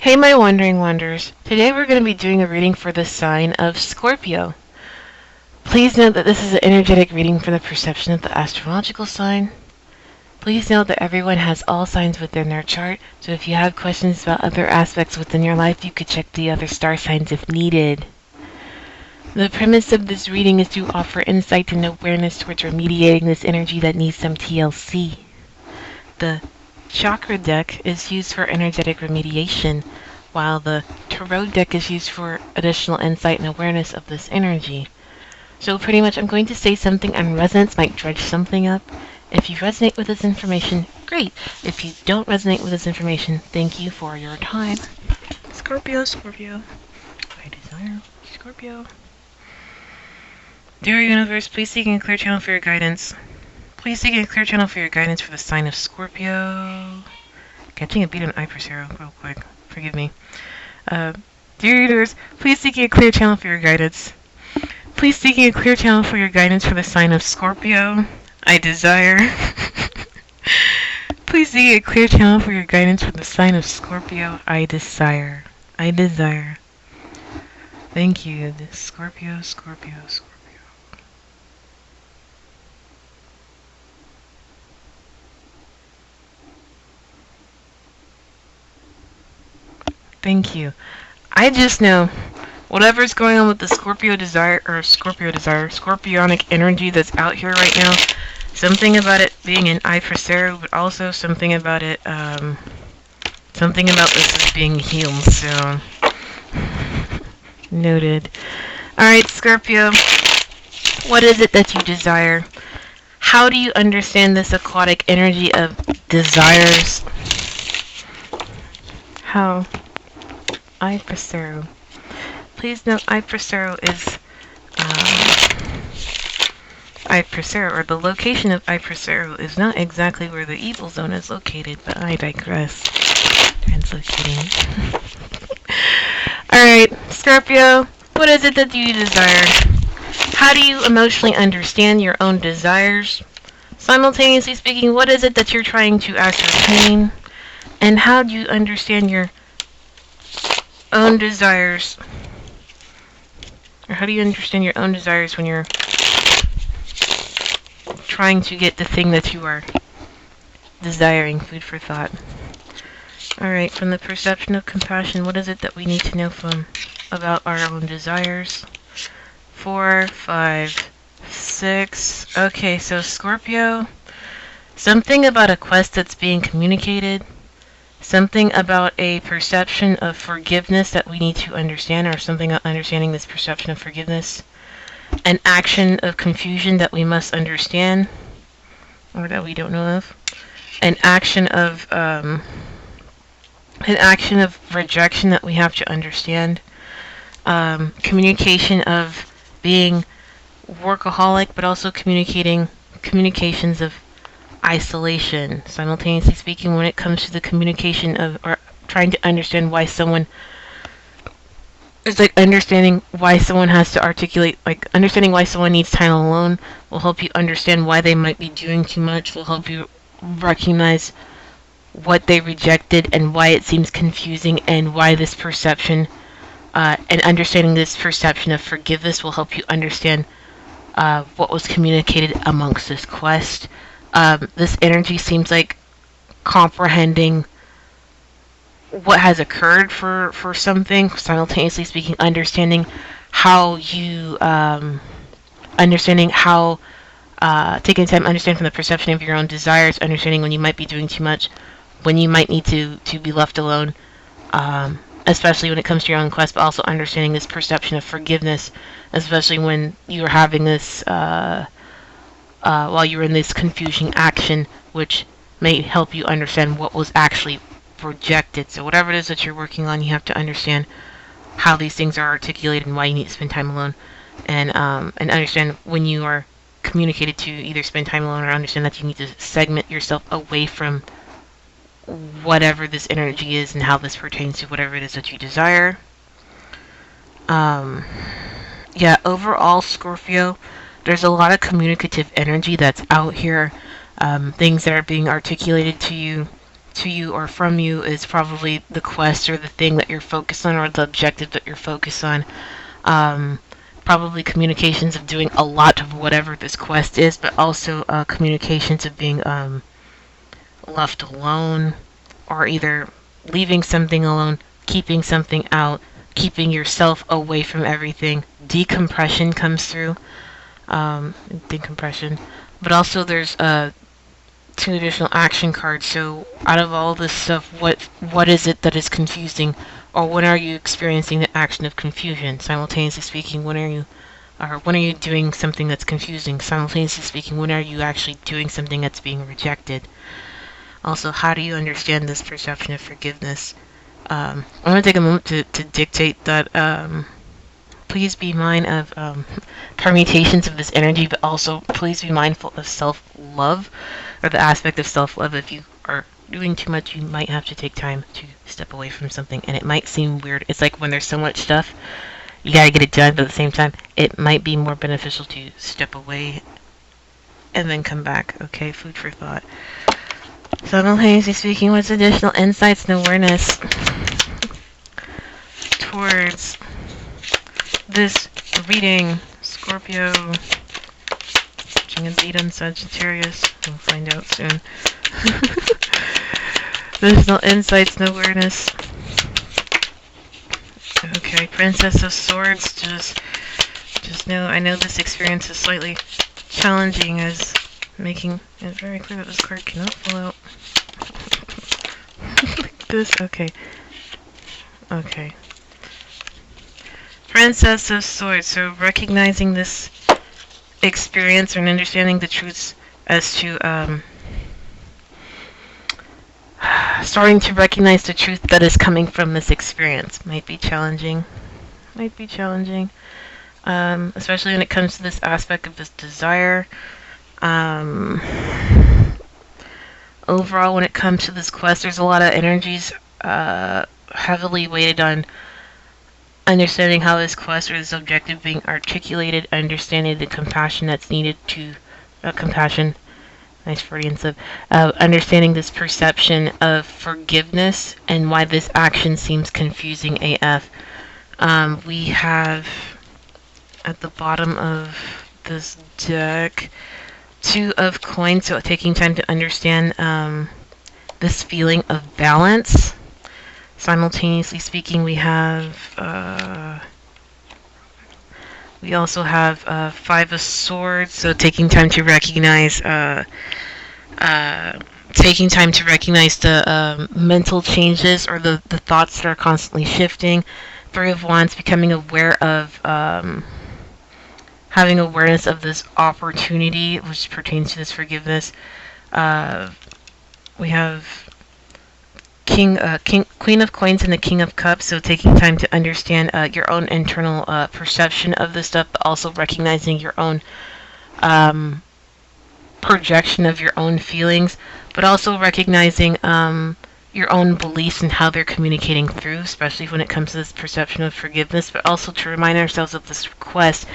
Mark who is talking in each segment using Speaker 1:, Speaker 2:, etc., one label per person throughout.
Speaker 1: Hey my wandering wonders, today we're going to be doing a reading for the sign of Scorpio. Please note that this is an energetic reading for the perception of the astrological sign. Please note that everyone has all signs within their chart, so if you have questions about other aspects within your life, you could check the other star signs if needed. The premise of this reading is to offer insight and awareness towards remediating this energy that needs some TLC. The chakra deck is used for energetic remediation, while the tarot deck is used for additional insight and awareness of this energy. So pretty much I'm going to say something and resonance might dredge something up. If you resonate with this information, great. If you don't resonate with this information, thank you for your time. Scorpio, Scorpio. I desire Scorpio. Dear Universe, please seek a clear channel for your guidance. Please seek a clear channel for your guidance for the sign of Scorpio. Catching a beat on Ipersero real quick. Forgive me. Dear readers, please seek a clear channel for your guidance. Please seek a clear channel for your guidance for the sign of Scorpio. I desire. Please seek a clear channel for your guidance for the sign of Scorpio. I desire. I desire. Thank you. Scorpio, Scorpio, Scorpio. Thank you. I just know whatever's going on with the Scorpionic energy that's out here right now, something about it being an Ipersero, but also something about this is being healed, so noted. Alright, Scorpio, what is it that you desire? How do you understand this aquatic energy of desires? How? Ipersero. Please note Ipersero is Ipersero, or the location of Ipersero is not exactly where the evil zone is located, but I digress. Translocating. Alright, Scorpio, what is it that you desire? How do you emotionally understand your own desires? Simultaneously speaking, what is it that you're trying to ascertain? And how do you understand your own desires? Or how do you understand your own desires when you're trying to get the thing that you are desiring? Food for thought. Alright, from the perception of compassion, what is it that we need to know about our own desires? 4, 5, 6. Okay, so Scorpio, something about a quest that's being communicated. Something about a perception of forgiveness that we need to understand, or something about understanding this perception of forgiveness. An action of confusion that we must understand, or that we don't know of. An action of rejection that we have to understand. Communication of being workaholic, but also communications of isolation. Simultaneously speaking, when it comes to the communication of, or trying to understand why someone, it's like understanding why someone has to articulate, like understanding why someone needs time alone will help you understand why they might be doing too much, will help you recognize what they rejected and why it seems confusing, and why this perception, and understanding this perception of forgiveness will help you understand what was communicated amongst this quest. This energy seems like comprehending what has occurred for something, simultaneously speaking, understanding how you, taking time to understand from the perception of your own desires, understanding when you might be doing too much, when you might need to be left alone, especially when it comes to your own quest, but also understanding this perception of forgiveness, especially when you're having this, while you're in this confusing action, which may help you understand what was actually rejected. So whatever it is that you're working on, you have to understand how these things are articulated and why you need to spend time alone, and understand when you are communicated to either spend time alone, or understand that you need to segment yourself away from whatever this energy is and how this pertains to whatever it is that you desire. Yeah, overall, Scorpio, there's a lot of communicative energy that's out here, things that are being articulated to you to you or from you is probably the quest or the thing that you're focused on or the objective that you're focused on. Um, Probably communications of doing a lot of whatever this quest is, but also communications of being left alone, or either leaving something alone, keeping something out, keeping yourself away from everything. Decompression comes through. Decompression. But also there's two additional action cards. So out of all this stuff, what is it that is confusing, or when are you experiencing the action of confusion? Simultaneously speaking, when are you doing something that's confusing? Simultaneously speaking, when are you actually doing something that's being rejected? Also, how do you understand this perception of forgiveness? I'm going to take a moment to dictate that please be mindful of permutations of this energy, but also please be mindful of self-love, or the aspect of self-love. If you are doing too much, you might have to take time to step away from something, and it might seem weird. It's like when there's so much stuff, you gotta get it done, but at the same time, it might be more beneficial to step away and then come back. Okay, food for thought. Simultaneously speaking, what's additional insights and awareness towards this reading? Scorpio, watching a beat on Sagittarius. We'll find out soon. Additional insights and awareness. Okay, Princess of Swords. Just know, I know this experience is slightly challenging, as making it very clear that this card cannot fall out. Like this. Okay. Okay. Princess of Swords. So recognizing this experience and understanding the truths as to starting to recognize the truth that is coming from this experience might be challenging. Especially when it comes to this aspect of this desire. Overall, when it comes to this quest, there's a lot of energies heavily weighted on understanding how this quest or this objective being articulated, understanding the compassion that's needed to compassion. Nice Freudian slip. Understanding this perception of forgiveness and why this action seems confusing AF. We have at the bottom of this deck Two of Coins, so taking time to understand this feeling of balance. Simultaneously speaking, we also have Five of Swords, so taking time to recognize the mental changes or the thoughts that are constantly shifting. Three of Wands, becoming aware of having awareness of this opportunity, which pertains to this forgiveness. We have Queen of Coins and the King of Cups, so taking time to understand your own internal perception of this stuff, but also recognizing your own projection of your own feelings, but also recognizing your own beliefs and how they're communicating through, especially when it comes to this perception of forgiveness, but also to remind ourselves of this request,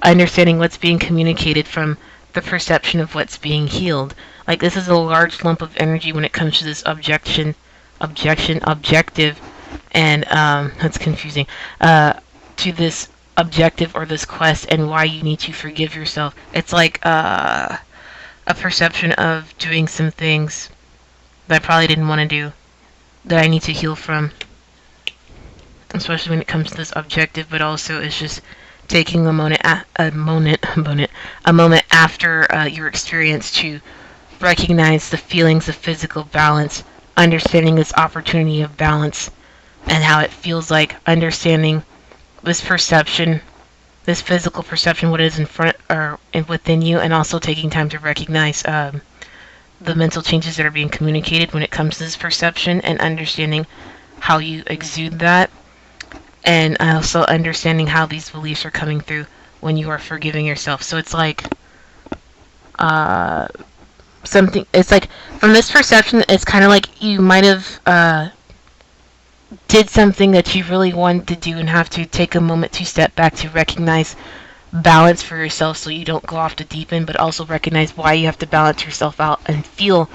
Speaker 1: understanding what's being communicated from the perception of what's being healed. Like, this is a large lump of energy when it comes to this objective, and that's confusing, to this objective or this quest and why you need to forgive yourself. It's like a perception of doing some things that I probably didn't want to do, that I need to heal from, especially when it comes to this objective, but also it's just taking a moment after your experience to recognize the feelings of physical balance, understanding this opportunity of balance and how it feels like, understanding this perception, this physical perception, what is in front or within you, and also taking time to recognize the mental changes that are being communicated when it comes to this perception, and understanding how you exude that, and also understanding how these beliefs are coming through when you are forgiving yourself. So it's like something, it's like from this perception, it's kind of like you might have did something that you really wanted to do and have to take a moment to step back to recognize balance for yourself so you don't go off the deep end, but also recognize why you have to balance yourself out and feel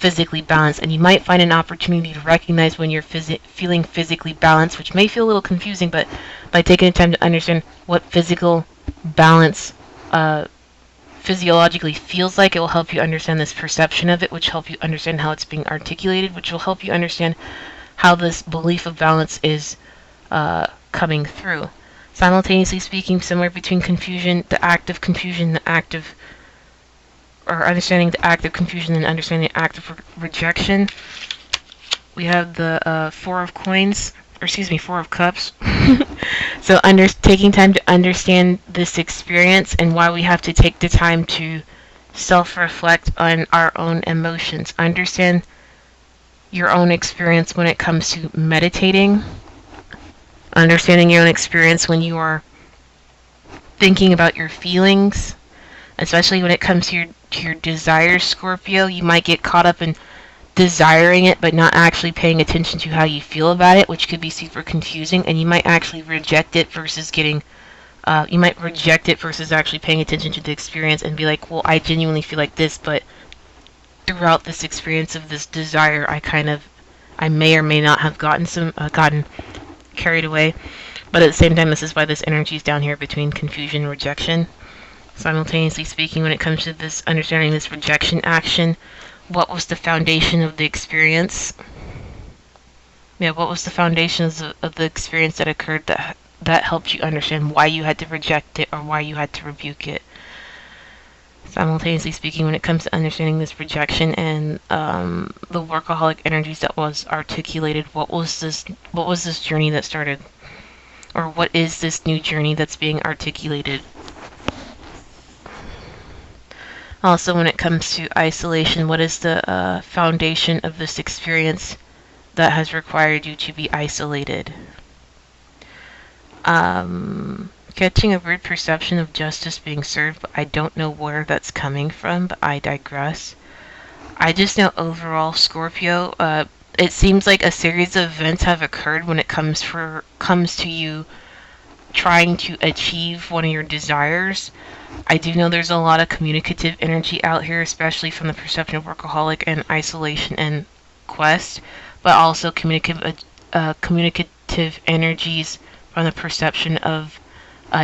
Speaker 1: physically balanced, and you might find an opportunity to recognize when you're feeling physically balanced, which may feel a little confusing, but by taking the time to understand what physical balance physiologically feels like, it will help you understand this perception of it, which will help you understand how it's being articulated, which will help you understand how this belief of balance is coming through. Simultaneously speaking, somewhere between confusion, the act of confusion, the act of, or understanding the act of confusion and understanding the act of rejection, we have the Four of Coins, or excuse me, Four of Cups. So taking time to understand this experience and why we have to take the time to self-reflect on our own emotions. Understand your own experience when it comes to meditating. Understanding your own experience when you are thinking about your feelings, especially when it comes to your desires, Scorpio. You might get caught up in desiring it but not actually paying attention to how you feel about it, which could be super confusing, and you might actually reject it versus actually paying attention to the experience and be like, well, I genuinely feel like this, but throughout this experience of this desire, I may or may not have gotten carried away. But at the same time, this is why this energy is down here between confusion and rejection. Simultaneously speaking, when it comes to this understanding this rejection action, what was the foundation of the experience? Yeah, what was the foundations of the experience that occurred that helped you understand why you had to reject it or why you had to rebuke it? Simultaneously speaking, when it comes to understanding this rejection and the workaholic energies that was articulated, what was this journey that started, or what is this new journey that's being articulated? Also, when it comes to isolation, what is the foundation of this experience that has required you to be isolated? Catching a weird perception of justice being served, but I don't know where that's coming from, but I digress. I just know overall, Scorpio, it seems like a series of events have occurred when it comes to you trying to achieve one of your desires. I do know there's a lot of communicative energy out here, especially from the perception of workaholic and isolation and quest, but also communicative energies from the perception of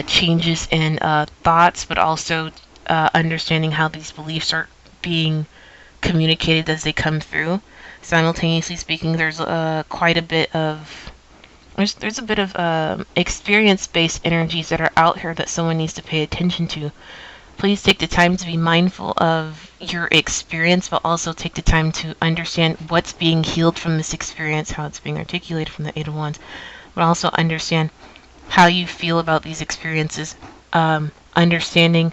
Speaker 1: changes in thoughts, but also understanding how these beliefs are being communicated as they come through. Simultaneously speaking, there's quite a bit of there's a bit of experience-based energies that are out here that someone needs to pay attention to. Please take the time to be mindful of your experience, but also take the time to understand what's being healed from this experience, how it's being articulated from the Eight of Wands, but also understand how you feel about these experiences, understanding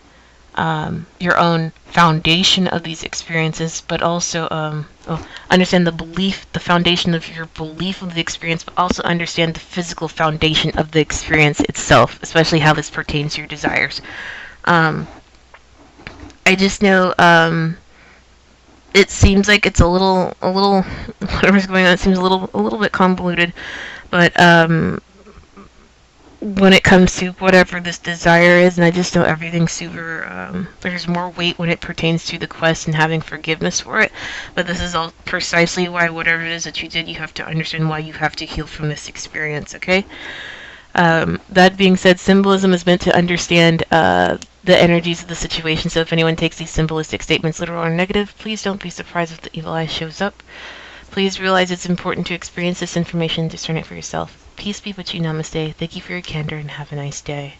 Speaker 1: your own foundation of these experiences, but also understand the foundation of your belief of the experience, but also understand the physical foundation of the experience itself, especially how this pertains to your desires. I just know it seems like it's a little whatever's going on. It seems a little bit convoluted, but when it comes to whatever this desire is, and I just know everything's super, there's more weight when it pertains to the quest and having forgiveness for it, but this is all precisely why whatever it is that you did, you have to understand why you have to heal from this experience, okay? That being said, symbolism is meant to understand the energies of the situation, so if anyone takes these symbolistic statements literal or negative, please don't be surprised if the evil eye shows up. Please realize it's important to experience this information and discern it for yourself. Peace be with you. Namaste. Thank you for your candor and have a nice day.